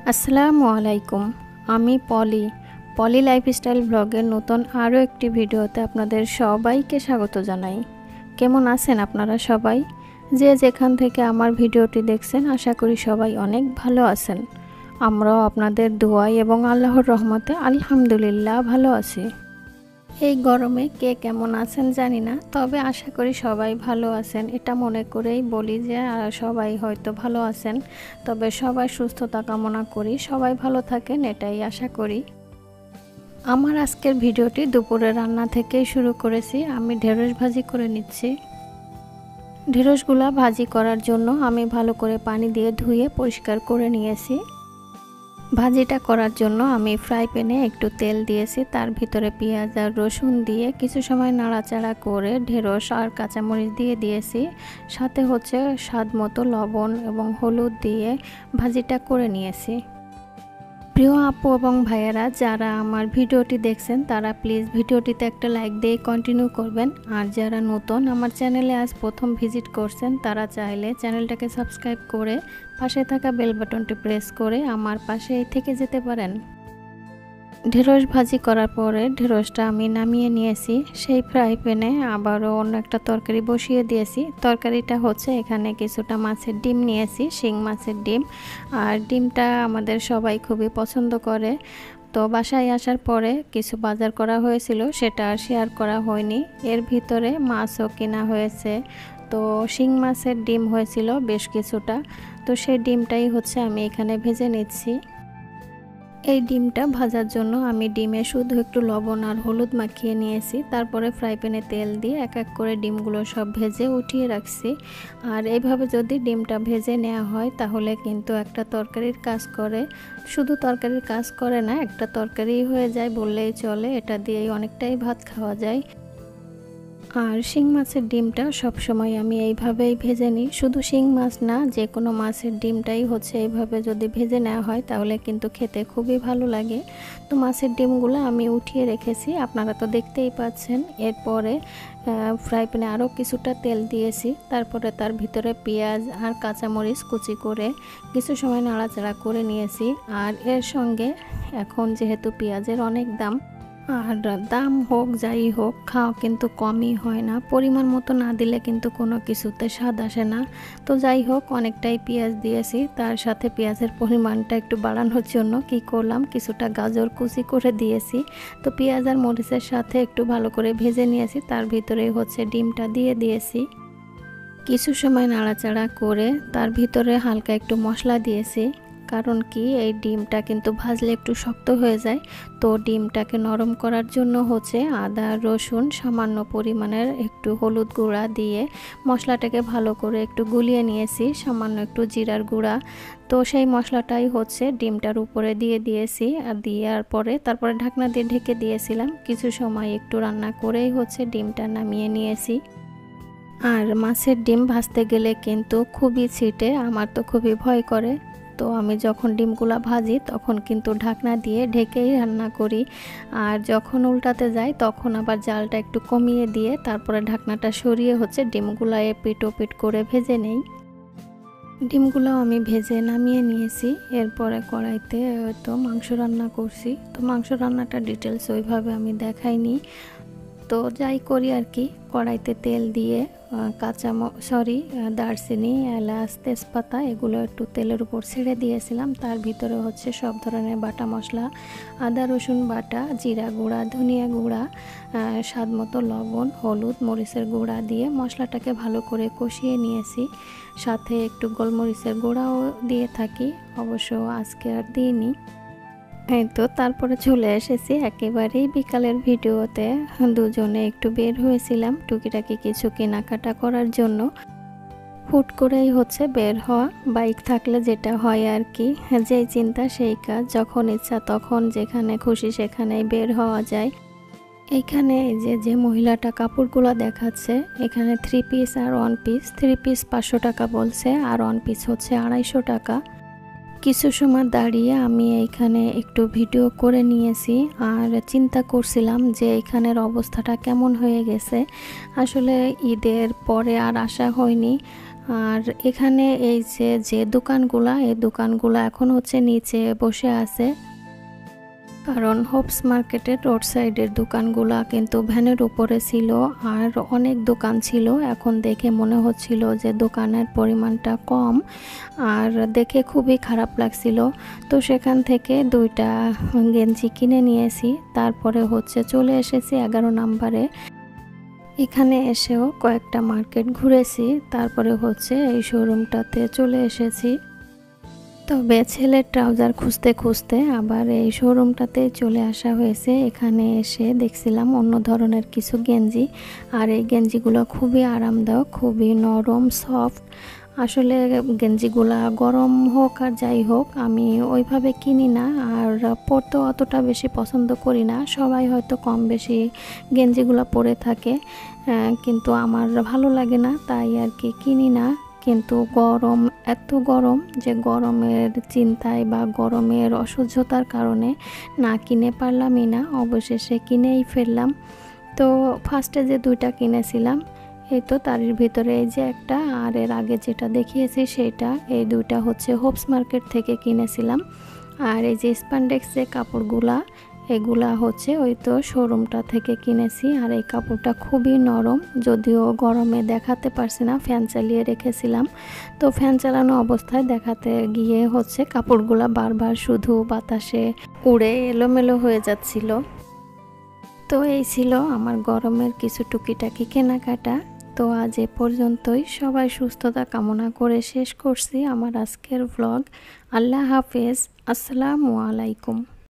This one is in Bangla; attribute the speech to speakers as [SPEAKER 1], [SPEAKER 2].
[SPEAKER 1] আসসালামু আলাইকুম। আমি পলি লাইফস্টাইল ব্লগের নতুন আরও একটি ভিডিওতে আপনাদের সবাইকে স্বাগত জানাই। কেমন আছেন আপনারা সবাই? যে যেখান থেকে আমার ভিডিওটি দেখছেন আশা করি সবাই অনেক ভালো আছেন। আমরাও আপনাদের দোয়াই এবং আল্লাহর রহমতে আলহামদুলিল্লাহ ভালো আছি। এই গরমে কে কেমন আছেন জানি না, তবে আশা করি সবাই ভালো আছেন। এটা মনে করেই বলি যে সবাই হয়তো ভালো আছেন, তবে সবাই সুস্থতা কামনা করি, সবাই ভালো থাকেন এটাই আশা করি। আমার আজকের ভিডিওটি দুপুরে রান্না থেকেই শুরু করেছি। আমি ঢেঁড়স ভাজি করে নিচ্ছি। ঢেঁড়সগুলা ভাজি করার জন্য আমি ভালো করে পানি দিয়ে ধুয়ে পরিষ্কার করে নিয়েছি। ভাজিটা করার জন্য আমি ফ্রাই প্যানে একটু তেল দিয়েছি, তার ভিতরে পেঁয়াজ আর রসুন দিয়ে কিছু সময় নাড়াচাড়া করে ঢেঁড়স আর কাঁচামরিচ দিয়ে দিয়েছি। সাথে স্বাদ মতো লবণ এবং হলুদ দিয়ে ভাজিটা করে নিয়েছি। প্রিয় আপু এবং ভাইয়েরা, যারা আমার ভিডিওটি দেখছেন তারা প্লিজ ভিডিওটিতে একটা লাইক দিয়ে কন্টিনিউ করবেন। আর যারা নতুন আমার চ্যানেলে আজ প্রথম ভিজিট করছেন তারা চাইলে চ্যানেলটাকে সাবস্ক্রাইব করে পাশে থাকা বেল বাটনটি প্রেস করে আমার পাশেই থেকে যেতে পারেন। ঢেঁড়স ভাজি করার পরে ঢেঁড়সটা আমি নামিয়ে নিয়েছি। সেই ফ্রাই প্যানে আবারও অন্য একটা তরকারি বসিয়ে দিয়েছি। তরকারিটা এখানে কিছুটা মাছের ডিম নিয়েছি, শিং মাছের ডিম। আর ডিমটা আমাদের সবাই খুবই পছন্দ করে। তো বাসায় আসার পরে কিছু বাজার করা হয়েছিল, সেটা আর শেয়ার করা হয়নি। এর ভিতরে মাছও কেনা হয়েছে। তো শিং মাছের ডিম হয়েছিল বেশ কিছুটা। তো সেই ডিমটাই আমি এখানে ভেজে নিচ্ছি। এই ডিমটা ভাজার জন্য আমি ডিমে শুধু একটু লবণ আর হলুদ মাখিয়ে নিয়েছি। তারপরে ফ্রাই প্যানে তেল দিয়ে এক এক করে ডিমগুলো সব ভেজে উঠিয়ে রাখছি। আর এইভাবে যদি ডিমটা ভেজে নেওয়া হয় তাহলে কিন্তু একটা তরকারির কাজ করে, শুধু তরকারির কাজ করে না, একটা তরকারি হয়ে যায় বললেই চলে। এটা দিয়েই অনেকটাই ভাত খাওয়া যায়। আর শিং মাছের ডিমটা সবসময় আমি এইভাবেই ভেজে নিই। শুধু শিং মাছ না, যে কোনো মাছের ডিমটাই এইভাবে যদি ভেজে নেওয়া হয় তাহলে কিন্তু খেতে খুবই ভালো লাগে। তো মাছের ডিমগুলো আমি উঠিয়ে রেখেছি, আপনারা তো দেখতেই পাচ্ছেন। এরপরে ফ্রাই প্যানে আরও কিছুটা তেল দিয়েছি। তারপরে তার ভিতরে পেঁয়াজ আর কাঁচামরিচ কুচি করে কিছু সময় নাড়াচাড়া করে নিয়েছি। আর এর সঙ্গে এখন যেহেতু পেঁয়াজের অনেক দাম, আর দাম হোক যাই হোক, খাওয়া কিন্তু কমই হয় না। পরিমাণ মতো না দিলে কিন্তু কোনো কিছুতে স্বাদ আসে না। তো যাই হোক, অনেকটাই পেঁয়াজ দিয়েছি। তার সাথে পেঁয়াজের পরিমাণটা একটু বাড়ানোর জন্য কি করলাম, কিছুটা গাজর কুচি করে দিয়েছি। তো পেঁয়াজ আর মরিচের সাথে একটু ভালো করে ভেজে নিয়েছি। তার ভিতরে ডিমটা দিয়ে দিয়েছি। কিছু সময় নাড়াচাড়া করে তার ভিতরে হালকা একটু মশলা দিয়েছি। কারণ কি, এই ডিমটা কিন্তু ভাজলে একটু শক্ত হয়ে যায়। তো ডিমটাকে নরম করার জন্য আদা রসুন সামান্য পরিমাণের একটু হলুদ গুঁড়া দিয়ে মশলাটাকে ভালো করে একটু গুলিয়ে নিয়েছি, সামান্য একটু জিরার গুঁড়া। তো সেই মশলাটাই ডিমটার উপরে দিয়ে দিয়েছি। আর দেওয়ার পরে তারপরে ঢাকনা দিয়ে ঢেকে দিয়েছিলাম। কিছু সময় একটু রান্না করেই ডিমটা নামিয়ে নিয়েছি। আর মাছের ডিম ভাজতে গেলে কিন্তু খুবই ছিটে, আমার তো খুবই ভয় করে। তো আমি যখন ডিমগুলা ভাজি তখন কিন্তু ঢাকনা দিয়ে ঢেকেই রান্না করি। আর যখন উল্টাতে যাই তখন আবার জালটা একটু কমিয়ে দিয়ে তারপরে ঢাকনাটা সরিয়ে ডিমগুলা এপিট ওপিট করে ভেজে নেই। ডিমগুলো আমি ভেজে নামিয়ে নিয়েছি। এরপরে কড়াইতে তো মাংস রান্না করছি। তো মাংস রান্নাটা ডিটেলস ওইভাবে আমি দেখাইনি। তো যাই করি আর কি, কড়াইতে তেল দিয়ে দারচিনি, এলাচ, তেজপাতা এগুলো একটু তেলের উপর ছেড়ে দিয়েছিলাম। তার ভিতরে সব ধরনের বাটা মশলা, আদা রসুন বাটা, জিরা গুঁড়া, ধনিয়া গুঁড়া, স্বাদ মতো লবণ, হলুদ, মরিচের গুঁড়া দিয়ে মশলাটাকে ভালো করে কষিয়ে নিয়েছি। সাথে একটু গোলমরিচের গুঁড়াও দিয়ে থাকি, অবশ্য আজকে আর দিইনি। এই তো তারপরে চলে এসেছি একেবারেই বিকালের ভিডিওতে। দুজনে একটু বের হয়েছিলাম টুকিটাকি কিছু কেনাকাটা করার জন্য। হুট করেই বের হওয়া, বাইক থাকলে যেটা হয় আর কি, যেই চিন্তা সেই কাজ, যখন ইচ্ছা তখন যেখানে খুশি সেখানেই বের হওয়া যায়। এখানে যে মহিলাটা কাপড়গুলো দেখাচ্ছে, এখানে 3 পিস আর 1 পিস। 3 পিস 500 টাকা বলছে, আর 1 পিস 250 টাকা। কিছু সময় দাঁড়িয়ে আমি এইখানে একটু ভিডিও করে নিয়েছি। আর চিন্তা করছিলাম যে এখানের অবস্থাটা কেমন হয়ে গেছে। আসলে ঈদের পরে আর আসা হয়নি। আর এখানে এই যে দোকানগুলা, এই দোকানগুলা এখন হচ্ছে নিচে বসে আছে, কারণ হোপস মার্কেটের রোড সাইডের দোকানগুলা কিন্তু ভ্যানের উপরে ছিল আর অনেক দোকান ছিল। এখন দেখে মনে হচ্ছিল যে দোকানের পরিমাণটা কম আর দেখে খুবই খারাপ লাগছিল। তো সেখান থেকে 2টা গেঞ্জি কিনে নিয়েছি। তারপরে হচ্ছে চলে এসেছি 11 নম্বরে। এখানে এসেও কয়েকটা মার্কেট ঘুরেছি, তারপরে হচ্ছে এই শোরুমটাতে চলে এসেছি। তবে ছেলের ট্রাউজার খুঁজতে খুঁজতে আবার এই শোরুমটাতে চলে আসা হয়েছে। এখানে এসে দেখছিলাম অন্য ধরনের কিছু গেঞ্জি, আর এই গেঞ্জিগুলো খুবই আরামদায়ক, খুবই নরম, সফট। আসলে গেঞ্জিগুলা গরম হোক আর যাই হোক আমি ওইভাবে কিনি না, আর পরতে অতটা বেশি পছন্দ করি না। সবাই হয়তো কম বেশি গেঞ্জিগুলো পরে থাকে, কিন্তু আমার ভালো লাগে না, তাই আর কি কিনি না। কিন্তু গরম, এত গরম যে গরমের চিন্তায় বা গরমের অসহ্যতার কারণে না কিনে পারলামই না, অবশেষে কিনেই ফেললাম। তো ফার্স্টে যে 2টা কিনেছিলাম, এই তো তারই ভিতরে এই যে একটা, আর এর আগে যেটা দেখিয়েছি সেটা, এই 2টা হচ্ছে হোপস মার্কেট থেকে কিনেছিলাম। আর এই যে স্প্যান্ডেক্স যে কাপড়গুলা, এগুলা হচ্ছে ওই তো শোরুমটা থেকে কিনেছি। আর এই কাপড়টা খুবই নরম, যদিও গরমে দেখাতে পারছি না, ফ্যান চালিয়ে রেখেছিলাম। তো ফ্যান চালানো অবস্থায় দেখাতে গিয়ে হচ্ছে কাপড়গুলা বারবার শুধু বাতাসে উড়ে এলোমেলো হয়ে যাচ্ছিল। তো এই ছিল আমার গরমের কিছু টুকিটাকি কেনাকাটা। তো আজ এ পর্যন্তই, সবাই সুস্থতা কামনা করে শেষ করছি আমার আজকের ব্লগ। আল্লাহ হাফেজ, আসসালামু আলাইকুম।